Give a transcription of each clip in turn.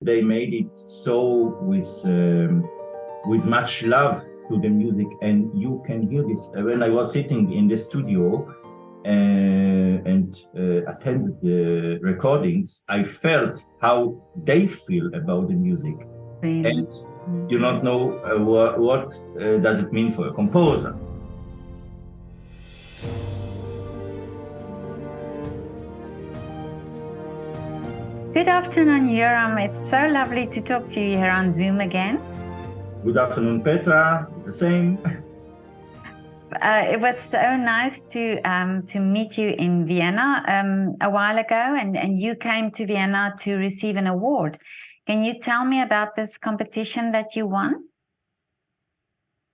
they made it so with much love to the music, and you can hear this. When I was sitting in the studio and attended the recordings, I felt how they feel about the music. Really? And you don't know what does it mean for a composer. Good afternoon, Yoram. It's so lovely to talk to you here on Zoom again. Good afternoon, Petra. It's the same. It was so nice to meet you in Vienna a while ago, and you came to Vienna to receive an award. Can you tell me about this competition that you won?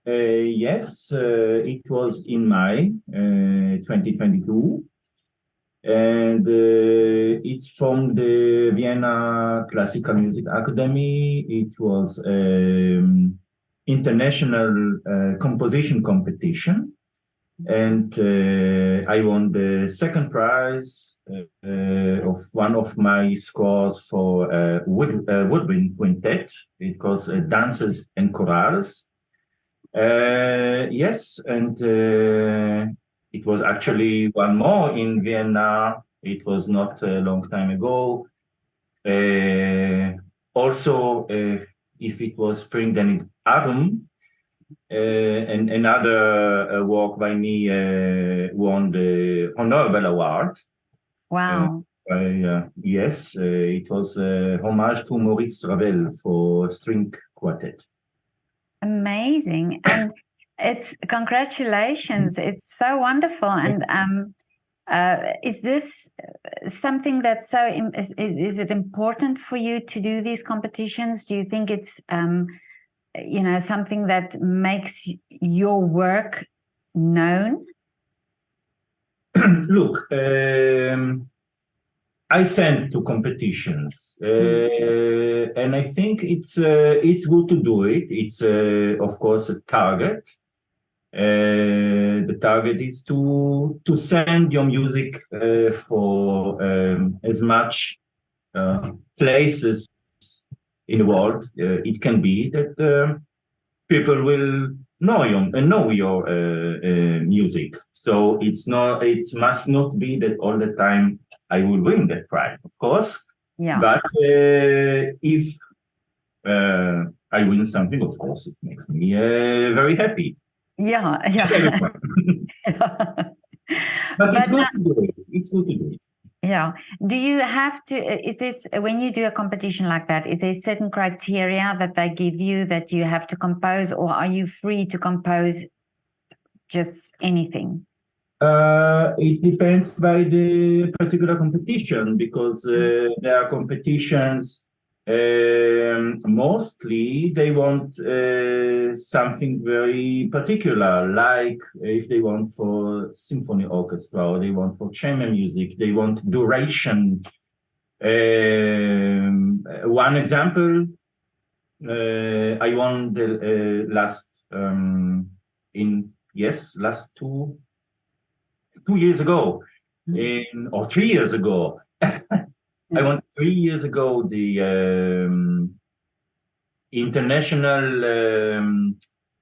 Yes, it was in May 2022, and it's from the Vienna Classical Music Academy. It was international composition competition, and I won the second prize of one of my scores for woodwind quintet. It was dances and chorales. Yes, and it was actually one more in Vienna. It was not a long time ago. Also, if it was spring, then in autumn, and another work by me won the honorable award. Wow. Yes, it was a homage to Maurice Ravel for string quartet. Amazing. And it's congratulations. It's so wonderful. And is this something that's so, is it important for you to do these competitions? Do you think it's, something that makes your work known? Look, I send to competitions, and I think it's good to do it. It's of course a target. The target is to send your music for as much places in the world it can be that people will know your music. So it must not be that all the time I will win that prize, of course. Yeah. But if I win something, of course, it makes me very happy. Yeah. But it's good to do it. It's good to do it. Yeah. Do you have to, is this, when you do a competition like that, is there certain criteria that they give you that you have to compose, or are you free to compose just anything? It depends by the particular competition, because there are competitions, mostly they want something very particular, like if they want for symphony orchestra, or they want for chamber music, they want duration. One example, I won the last last 2 years ago, or 3 years ago. I won 3 years ago the international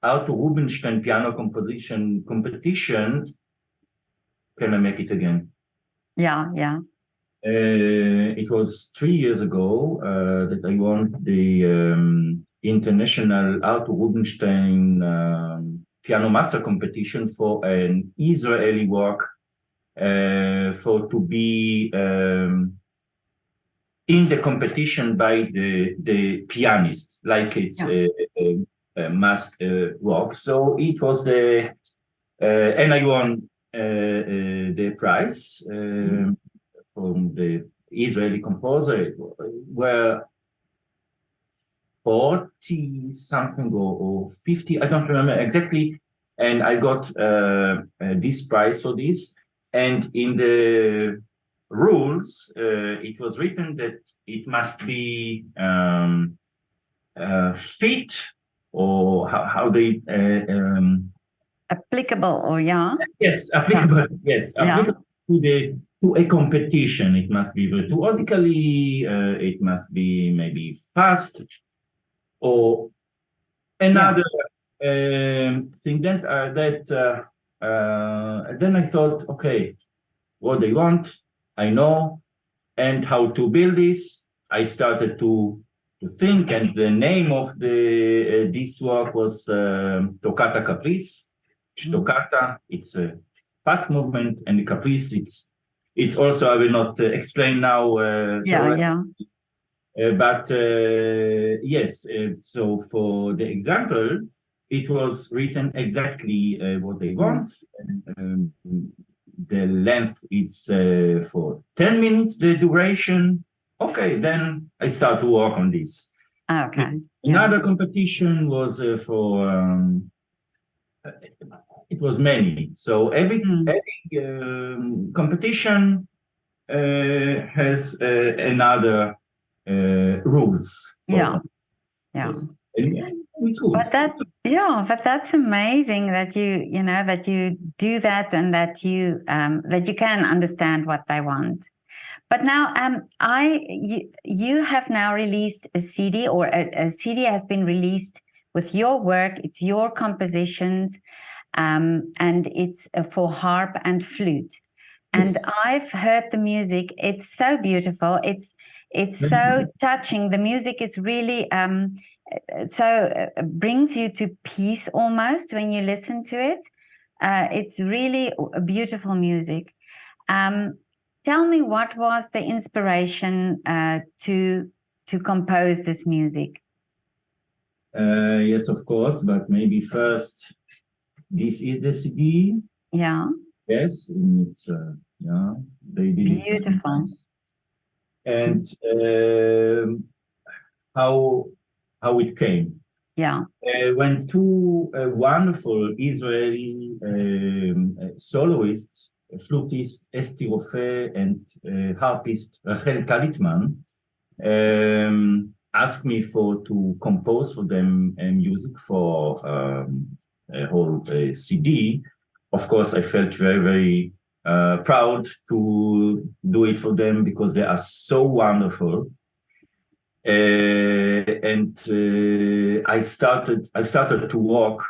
Arthur Rubinstein piano composition competition. Can I make it again? Yeah. It was 3 years ago that I won the international Arthur Rubinstein piano master competition for an Israeli work for to be in the competition by the pianist, like it's a master work. So it was and I won the prize from the Israeli composer. Were 40 something or 50, I don't remember exactly, and I got this prize for this. And in the rules, it was written that it must be fit, or how they applicable, or yeah. Yes, applicable. Yes, applicable to to a competition. It must be virtuosically, it must be maybe fast, or another thing then I thought, okay, what they want, I know, and how to build this. I started to think, and the name of the this work was Toccata Caprice. Toccata, it's a fast movement, and the Caprice, it's also, I will not explain now. But yes, so for the example, it was written exactly what they want. The length is for 10 minutes, the duration. Okay, then I start to work on this. Okay. Another competition was it was many. So every competition has another rules. Yeah. Yes. It's good. But that's amazing that that you do that, and that you can understand what they want. But now, you have now released a CD, or a CD has been released with your work. It's your compositions, and it's for harp and flute. And Yes. I've heard the music. It's so beautiful. It's so touching. The music is really brings you to peace almost when you listen to it. It's really a beautiful music. Tell me, what was the inspiration to compose this music? Yes, of course, but maybe first, this is the CD. Yeah. Yes, and it's they did it beautiful. nice. And how it came. Yeah. When two wonderful Israeli soloists, flutist Esti Rofe and harpist Rachel Talitman, asked me to compose for them music for a whole CD. Of course, I felt very, very proud to do it for them, because they are so wonderful. And I started to work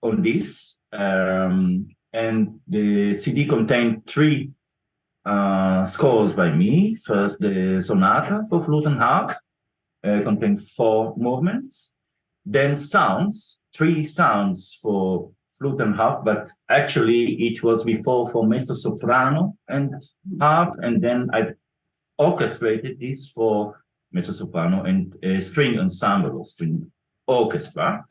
on this, and the CD contained three scores by me. First, the sonata for flute and harp contained 4 movements. Then sounds, 3 sounds for flute and harp, but actually it was before for mezzo soprano and harp, and then I orchestrated this for mezzo soprano and string ensemble or string orchestra.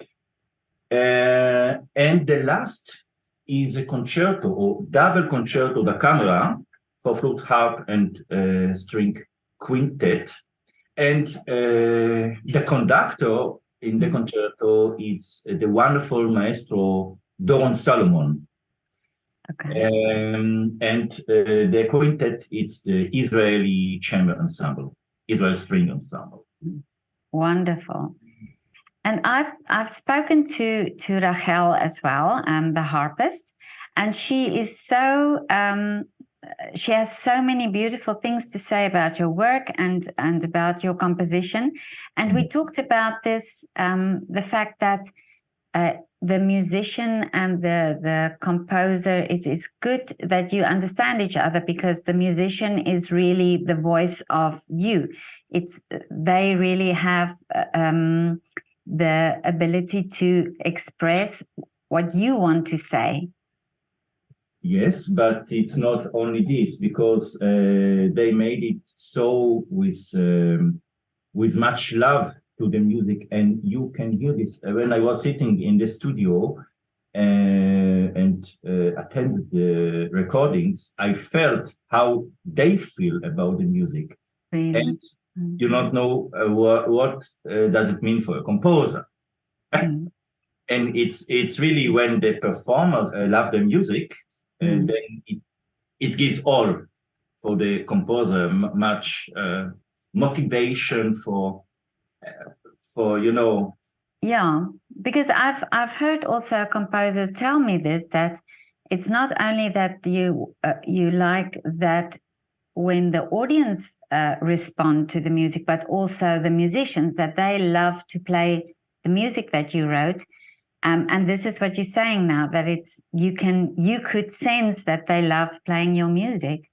And the last is a concerto, or double concerto da camera for flute, harp, and string quintet. And the conductor in the concerto is the wonderful maestro Doron Salomon. Okay. And the quintet is the Israeli chamber ensemble, Israel String Ensemble. Wonderful. And I've spoken to Rachel as well, the harpist, and she is so she has so many beautiful things to say about your work and about your composition. And we talked about this, the fact that the musician and the composer, it is good that you understand each other, because the musician is really the voice of you. They really have the ability to express what you want to say. Yes, but it's not only this, because they made it so with much love to the music, and you can hear this. When I was sitting in the studio and attended the recordings, I felt how they feel about the music. Really? And you don't know what does it mean for a composer. And it's really when the performers love the music, then it gives all for the composer, much motivation for Yeah, because I've heard also composers tell me this, that it's not only that you like that when the audience respond to the music, but also the musicians, that they love to play the music that you wrote. And this is what you're saying now, that it's you could sense that they love playing your music.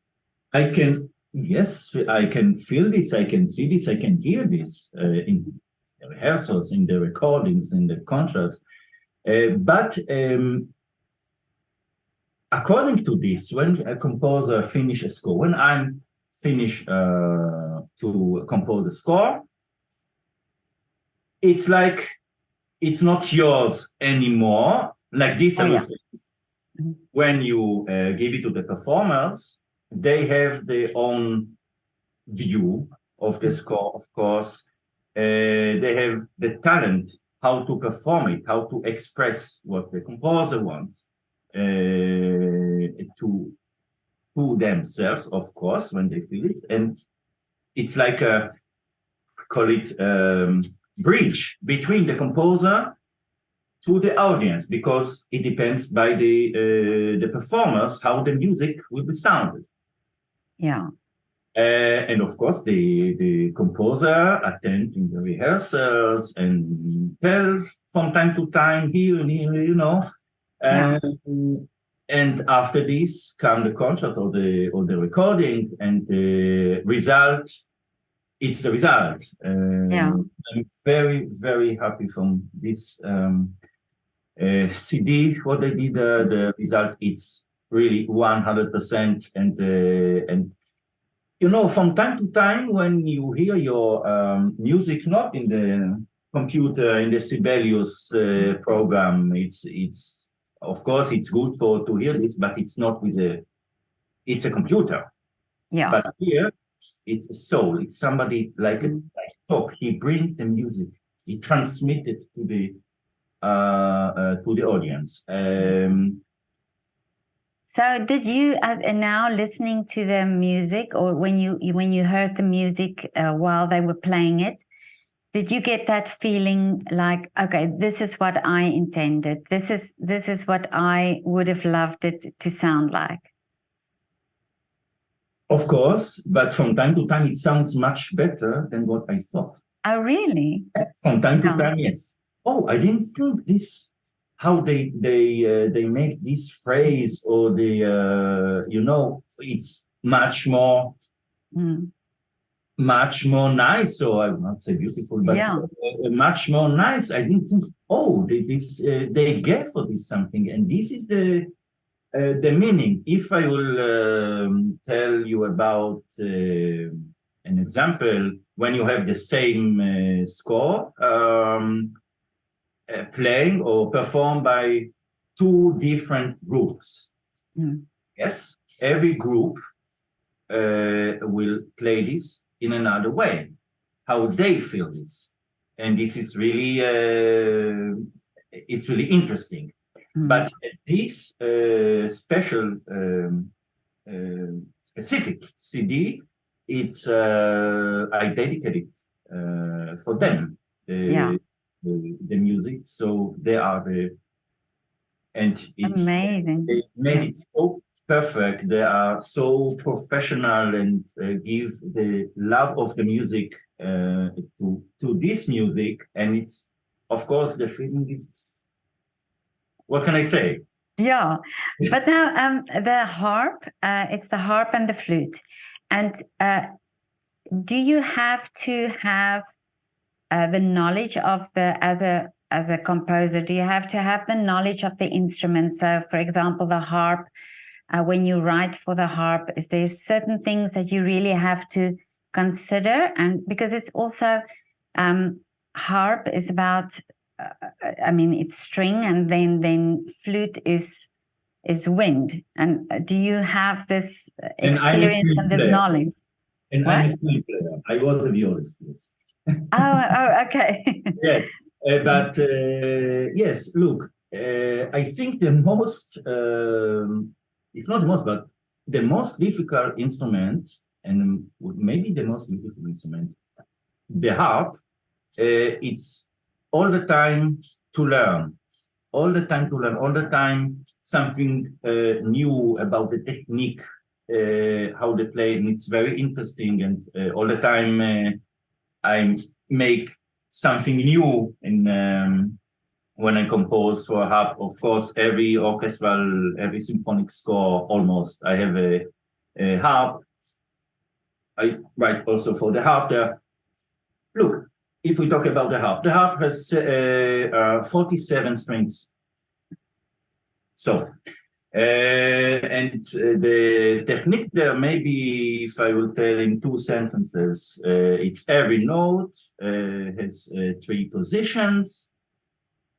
Yes, I can feel this, I can see this, I can hear this in the rehearsals, in the recordings, in the concerts. But according to this, when a composer finishes a score, when I'm finished to compose a score, it's like it's not yours anymore. Like this, I will say. When you give it to the performers, they have their own view of the score, of course. They have the talent, how to perform it, how to express what the composer wants to themselves, of course, when they feel it. And it's like call it bridge between the composer to the audience, because it depends by the performers how the music will be sounded. Yeah. And of course, the composer attend in the rehearsals and tell from time to time here and here, you know. And after this come the concert or the recording, and the result. It's the result. I'm very, very happy from this CD. What they did, the result, it's really 100%. And you know, from time to time, when you hear your music not in the computer, in the Sibelius program, it's of course it's good to hear this, but it's not with it's a computer. Yeah. But here, it's a soul. It's somebody like talk. He brings the music. He transmits it to the audience. So, did you now listening to the music, or when you heard the music while they were playing it, did you get that feeling like, okay, this is what I intended. This is what I would have loved it to sound like? Of course, but from time to time, it sounds much better than what I thought. Oh, really? From time to time, yes. Oh, I didn't think this. How they make this phrase, or the you know, it's much more nice. So I will not say beautiful, but much more nice. I didn't think. Oh, they gave for this something, and this is the meaning. If I will tell you about an example, when you have the same score playing or performed by two different groups, yes, every group will play this in another way, how they feel this, and this is really it's really interesting. But this special specific CD, it's I dedicated for them the music. So they are and it's amazing. They made it so perfect. They are so professional and give the love of the music to this music, and it's of course the feeling is. What can I say? Yeah, but now the harp, it's the harp and the flute. And do you have to have the knowledge of as a composer, do you have to have the knowledge of the instrument? So, for example, the harp, when you write for the harp, is there certain things that you really have to consider? And because it's also, harp is about, I mean, it's string, and then flute is wind. And do you have this experience and this knowledge? And I'm a string player. I was a violist. Yes. Oh, okay. Yes, but yes. Look, I think the most, if not the most, but the most difficult instrument, and maybe the most beautiful instrument, the harp. It's all the time to learn, all the time something new about the technique how they play, and it's very interesting. And all the time I make something new when I compose for a harp. Of course, every orchestral, every symphonic score almost, I have a harp. I write also for the harp there. Look, if we talk about the harp has 47 strings. So, and the technique there, maybe if I will tell in 2 sentences, it's every note has 3 positions,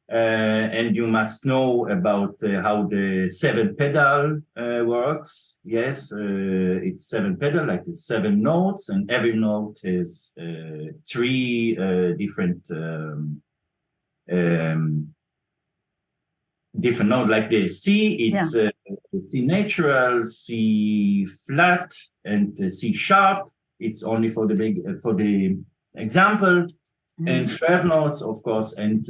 and you must know about how the 7 pedal works. Yes, it's 7 pedal, like the 7 notes, and every note has 3 different different notes. Like the C, it's C natural, C flat, and C sharp. It's only for the example, and 12 notes, of course, and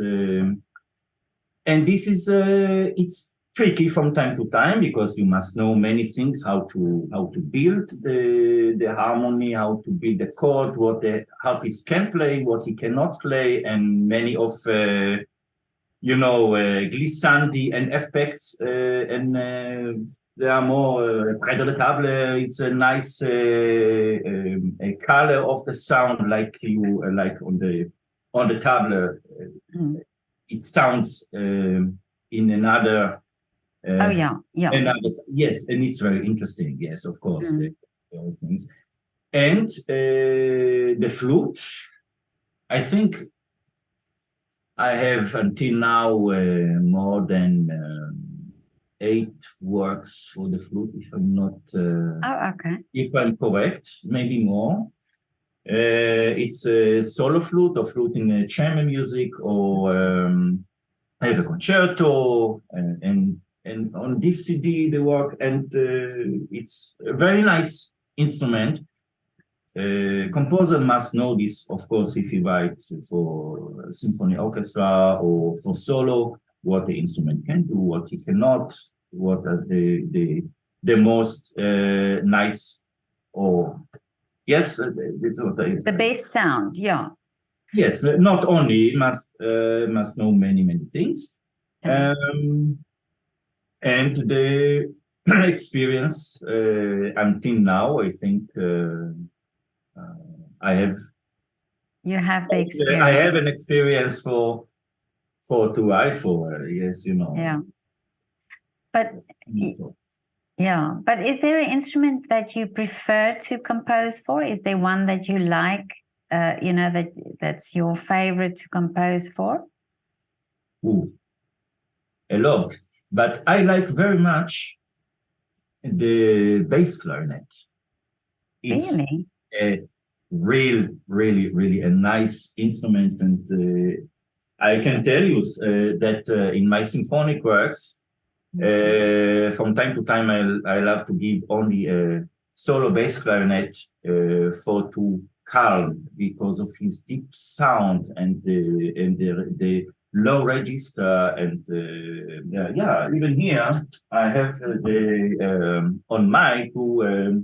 this is it's tricky from time to time because you must know many things, how to build the harmony, how to build the chord, what the harpist can play, what he cannot play, and many of glissandi and effects, and there are more près de la table. It's a nice a color of the sound, like you like on the table. It sounds in another. Another, yes, and it's very interesting. Yes, of course, all things. And the flute, I think I have until now more than 8 works for the flute, if I'm not. If I'm correct, maybe more. It's a solo flute or flute in chamber music, or I have a concerto, and on this CD they work, and it's a very nice instrument. Composer must know this, of course, if he writes for symphony orchestra or for solo, what the instrument can do, what he cannot, what are the most nice, or yes, the bass sound, Yes, not only must know many things, and the experience until now, I think I have. You have the experience. I have an experience to write for. Yes, Yeah, but. Yeah, but is there an instrument that you prefer to compose for? Is there one that you like, that's your favorite to compose for? Ooh, a lot. But I like very much the bass clarinet. It's really? really a nice instrument. And I can tell you that in my symphonic works, from time to time, I love to give only a solo bass clarinet to Carl, because of his deep sound and the low register, and even here I have on my 2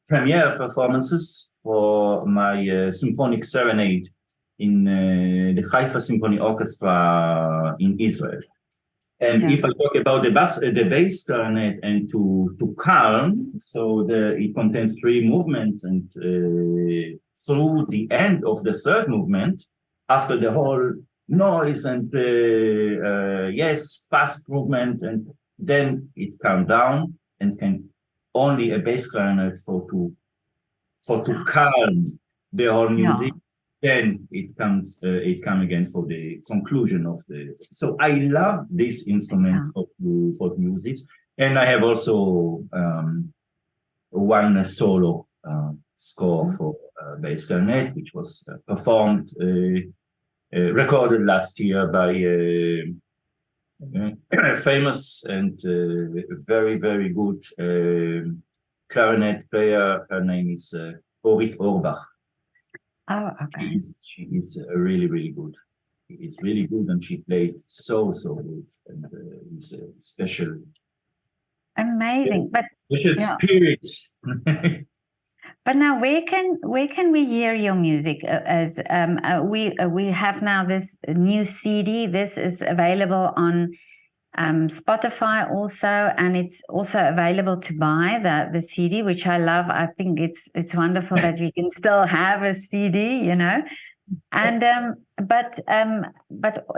premiere performances for my symphonic serenade in the Haifa Symphony Orchestra in Israel. And if I talk about the bass clarinet and to calm, so it contains 3 movements, and through the end of the 3rd movement, after the whole noise and fast movement, and then it calms down, and can only a bass clarinet for to calm the whole music. Then it comes again for the conclusion of the. So I love this instrument for music, and I have also one solo score for bass clarinet, which was performed, recorded last year by a famous and very good clarinet player. Her name is Orit Orbach. Oh, okay. She is really good. She is really good, and she played so good, and it's a special Amazing. But Which is yeah. spirit. But now, where can we hear your music? As we have now this new CD. This is available on Spotify also, and it's also available to buy the CD, which I love. I think it's wonderful that we can still have a CD, you know. And but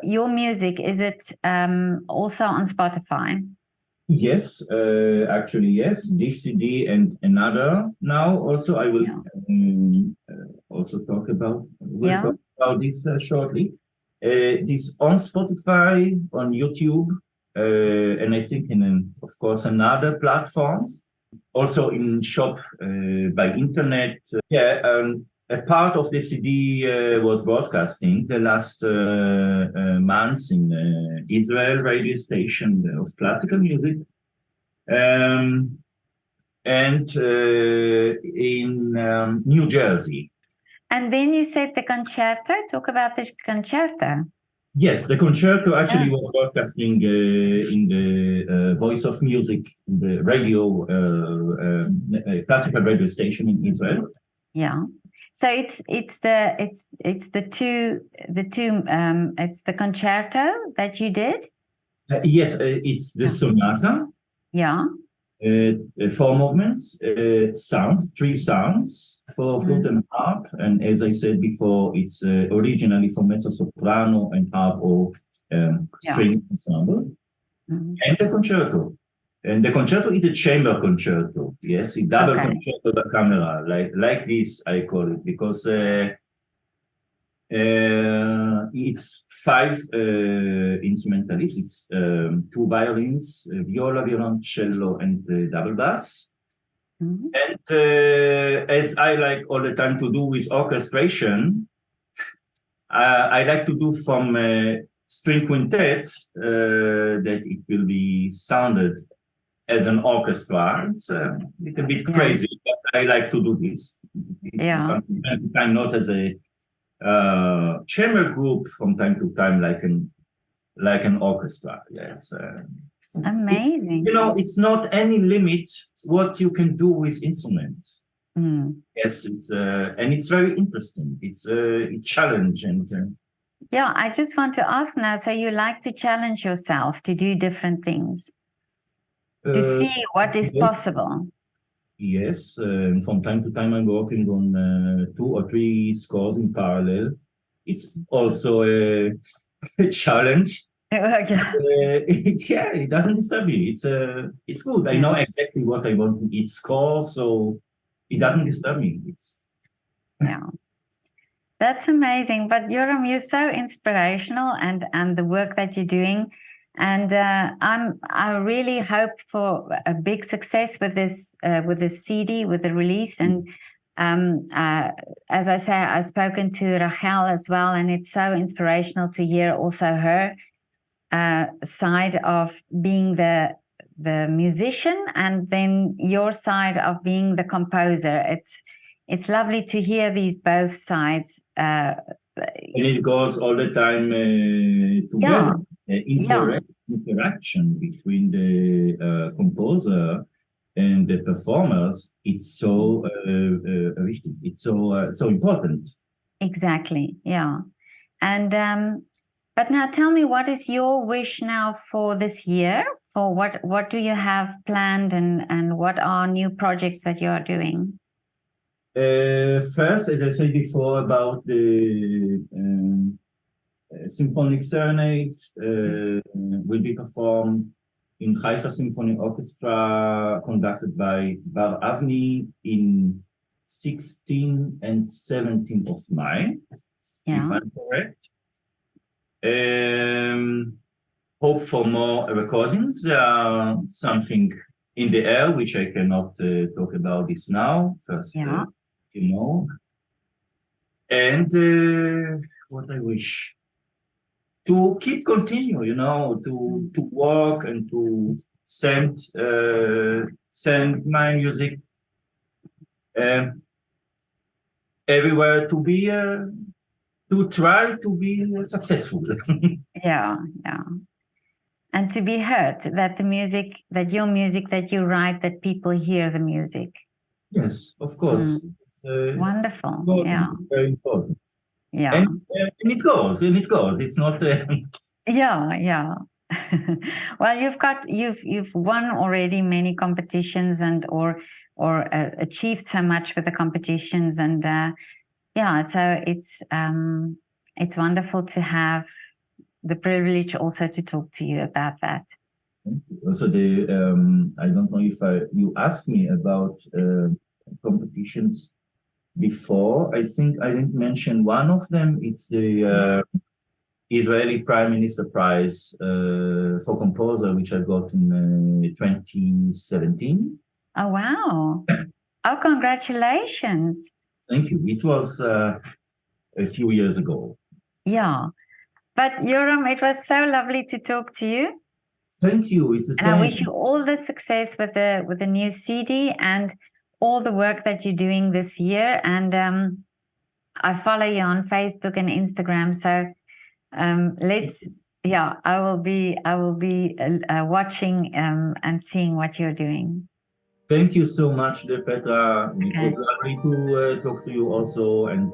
your music, is it also on Spotify? Yes, actually, yes. This CD and another. Now, also, I will also talk about. We'll talk about this shortly. This on Spotify, on YouTube, and I think of course, another platforms. Also in shop by internet. A part of the CD was broadcasting the last months in Israel radio station of classical music, and in New Jersey. And then you said the concerto. Talk about the concerto. Yes, the concerto actually was broadcasting in the Voice of Music, the radio, classical radio station in Israel. Yeah. So it's the concerto that you did. Yes, it's the sonata. Yeah. 4 movements, sounds, 3 sounds for flute and harp. And as I said before, it's originally for mezzo soprano and harp or string ensemble. And the concerto. And the concerto is a chamber concerto. Yes, a double concerto da camera, like this I call it, because it's 5 instrumentalists. It's 2 violins, viola, violoncello, and double bass. And as I like all the time to do with orchestration, I like to do from string quintet that it will be sounded as an orchestra. It's a little bit crazy, but I like to do this. Something time to time, not as a chamber group, from time to time, like an orchestra. Yes. Amazing. It's not any limit what you can do with instruments. Yes, and it's very interesting. It's a challenge. And I just want to ask now, so you like to challenge yourself to do different things, to see what is possible. Yes, from time to time I'm working on 2 or 3 scores in parallel. It's also a challenge. It doesn't disturb me. It's good. I know exactly what I want in each score, so it doesn't disturb me. That's amazing. But Yoram, you're so inspirational, and the work that you're doing. And I really hope for a big success with this CD, with the release. And as I say, I've spoken to Rachel as well, and it's so inspirational to hear also her side of being the musician, and then your side of being the composer. It's lovely to hear these both sides. And it goes all the time together. Interaction between the composer and the performers. It's so wichtig. It's so important. Exactly. Yeah. And but now tell me, what is your wish now for this year? For what do you have planned, and what are new projects that you are doing? First, as I said before, about the Symphonic Serenade will be performed in Haifa Symphony Orchestra, conducted by Bar Avni in 16 and 17 of May, if I'm correct. Hope for more recordings. Something in the air, which I cannot talk about this now. First, and what I wish to keep continue, to work and to send my music everywhere, to try to be successful. Yeah. and to be heard, that the music, that your music that you write, that people hear the music. Yes, of course. It's, Wonderful. important, Yeah. very important. Yeah. And it goes, and it goes. It's not. Yeah. Well, you've won already many competitions and or achieved so much with the competitions, and yeah, so it's wonderful to have the privilege also to talk to you about that. Also, I don't know if you asked me about competitions before. I think I didn't mention one of them. It's the Israeli Prime Minister Prize for Composer, which I got in 2017. Oh, wow. Oh, congratulations. Thank you. It was a few years ago. Yeah. But Yoram, it was so lovely to talk to you. Thank you. It's the And I same. wish you all the success with the new CD and all the work that you're doing this year. And I follow you on Facebook and Instagram. So I will be watching and seeing what you're doing. Thank you so much, dear Petra. It Okay. was lovely to talk to you also, and